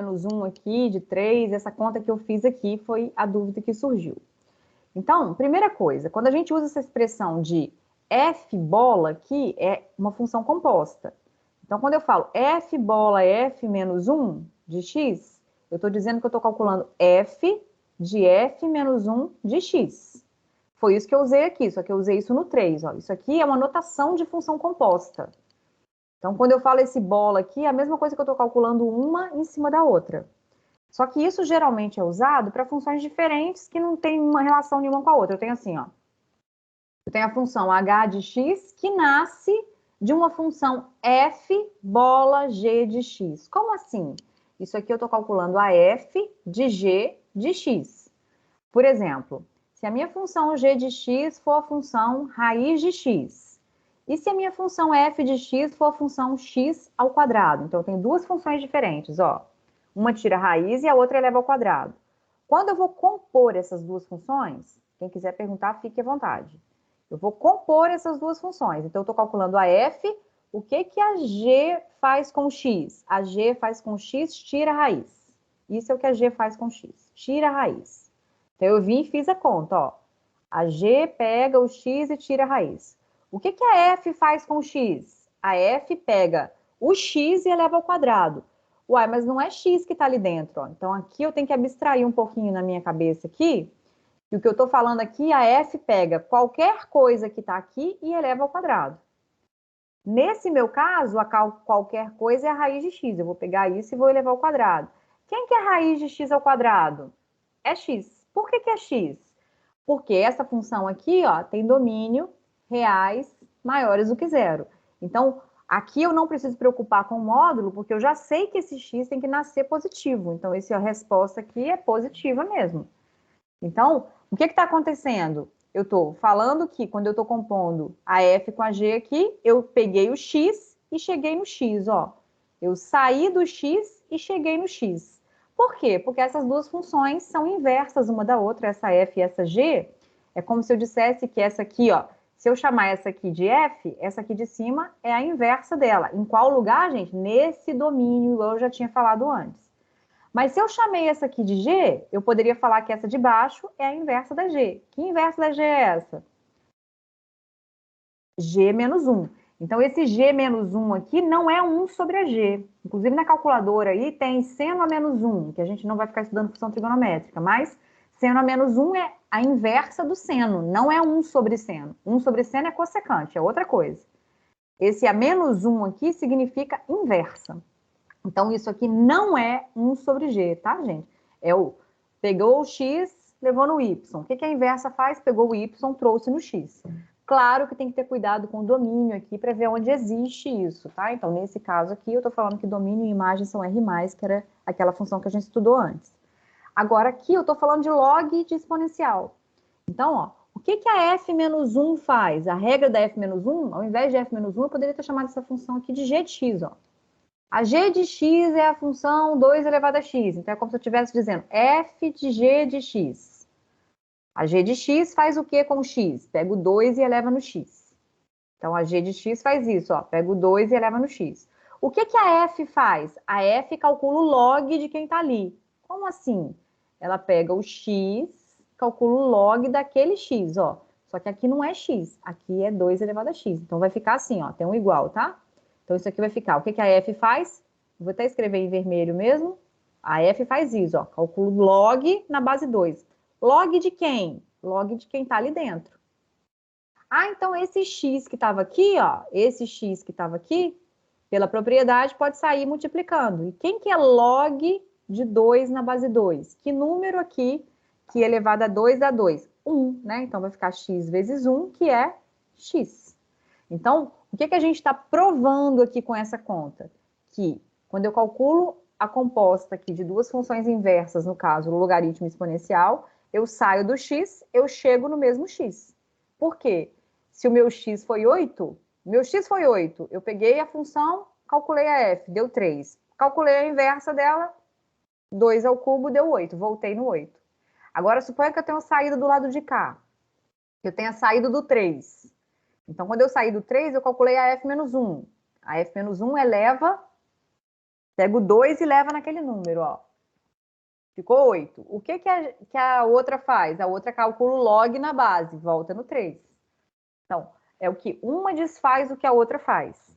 menos 1 aqui, de 3, essa conta que eu fiz aqui foi a dúvida que surgiu. Então, primeira coisa, quando a gente usa essa expressão de f bola aqui, é uma função composta. Então, quando eu falo f bola é f menos 1 de x, eu estou dizendo que eu estou calculando f de f menos 1 de x. Foi isso que eu usei aqui, só que eu usei isso no 3. Ó. Isso aqui é uma notação de função composta. Então, quando eu falo esse bola aqui, é a mesma coisa que eu estou calculando uma em cima da outra. Só que isso geralmente é usado para funções diferentes que não tem uma relação nenhuma com a outra. Eu tenho assim, ó. Eu tenho a função h de x que nasce de uma função f bola g de x. Como assim? Isso aqui eu estou calculando a f de g de x. Por exemplo, se a minha função g de x for a função raiz de x, e se a minha função f de x for a função x ao quadrado? Então, eu tenho duas funções diferentes, ó. Uma tira a raiz e a outra eleva ao quadrado. Quando eu vou compor essas duas funções, quem quiser perguntar, fique à vontade. Eu vou compor essas duas funções. Então, eu estou calculando a f, o que que a g faz com x? A g faz com x, tira a raiz. Isso é o que a g faz com x, tira a raiz. Então, eu vim e fiz a conta, ó. A g pega o x e tira a raiz. O que que a f faz com o x? A f pega o x e eleva ao quadrado. Uai, mas não é x que está ali dentro, ó. Então, aqui eu tenho que abstrair um pouquinho na minha cabeça aqui. E o que eu estou falando aqui, a f pega qualquer coisa que está aqui e eleva ao quadrado. Nesse meu caso, a qualquer coisa é a raiz de x. Eu vou pegar isso e vou elevar ao quadrado. Quem que é a raiz de x ao quadrado? É x. Por que que é x? Porque essa função aqui, ó, tem domínio reais maiores do que zero. Então, aqui eu não preciso preocupar com o módulo, porque eu já sei que esse x tem que nascer positivo. Então, a resposta aqui é positiva mesmo. Então, o que está acontecendo? Eu estou falando que quando eu estou compondo a f com a g aqui, eu peguei o x e cheguei no x, ó. Eu saí do x e cheguei no x. Por quê? Porque essas duas funções são inversas uma da outra, essa f e essa g. É como se eu dissesse que essa aqui, ó, se eu chamar essa aqui de f, essa aqui de cima é a inversa dela. Em qual lugar, gente? Nesse domínio, eu já tinha falado antes. Mas se eu chamei essa aqui de G, eu poderia falar que essa de baixo é a inversa da G. Que inversa da G é essa? G menos 1. Então, esse G menos 1 aqui não é 1 sobre a G. Inclusive, na calculadora aí tem seno a menos 1, que a gente não vai ficar estudando função trigonométrica, mas seno a menos 1 é a inversa do seno, não é 1 sobre seno. 1 sobre seno é cossecante, é outra coisa. Esse a menos 1 aqui significa inversa. Então, isso aqui não é 1 sobre G, tá, gente? É o pegou o X, levou no Y. O que a inversa faz? Pegou o Y, trouxe no X. Claro que tem que ter cuidado com o domínio aqui para ver onde existe isso, tá? Então, nesse caso aqui, eu estou falando que domínio e imagem são R+, que era aquela função que a gente estudou antes. Agora, aqui eu estou falando de log de exponencial. Então, ó, o que a f menos 1 faz? A regra da f menos 1, ao invés de f menos 1, eu poderia ter chamado essa função aqui de g de x, ó. A g de x é a função 2 elevado a x. Então, é como se eu estivesse dizendo f de g de x. A g de x faz o que com x? Pega o 2 e eleva no x. Então, a g de x faz isso, ó. Pega o 2 e eleva no x. O que a f faz? A f calcula o log de quem está ali. Como assim? Ela pega o x, calcula o log daquele x, ó. Só que aqui não é x, aqui é 2 elevado a x. Então, vai ficar assim, ó. Tem um igual, tá? Então, isso aqui vai ficar. O que a f faz? Vou até escrever em vermelho mesmo. A f faz isso, ó. Calculo log na base 2. Log de quem? Log de quem está ali dentro. Ah, então esse x que estava aqui, ó, esse x que estava aqui, pela propriedade, pode sair multiplicando. E quem que é log de 2 na base 2? Que número aqui, que elevado a 2 dá 2? 1, né? Então, vai ficar x vezes 1, que é x. Então, o que a gente está provando aqui com essa conta? Que quando eu calculo a composta aqui de duas funções inversas, no caso, o logaritmo exponencial, eu saio do x, eu chego no mesmo x. Por quê? Se o meu x foi 8, eu peguei a função, calculei a f, deu 3. Calculei a inversa dela, 2 ao cubo deu 8, voltei no 8. Agora, suponha que eu tenho saída do lado de cá. Eu tenho a saída do 3. Então, quando eu saí do 3, eu calculei a f menos 1. A f menos 1 eleva Pega o 2 e leva naquele número, ó. Ficou 8. O que a outra faz? A outra calcula o log na base, volta no 3. Então, é o que uma desfaz o que a outra faz.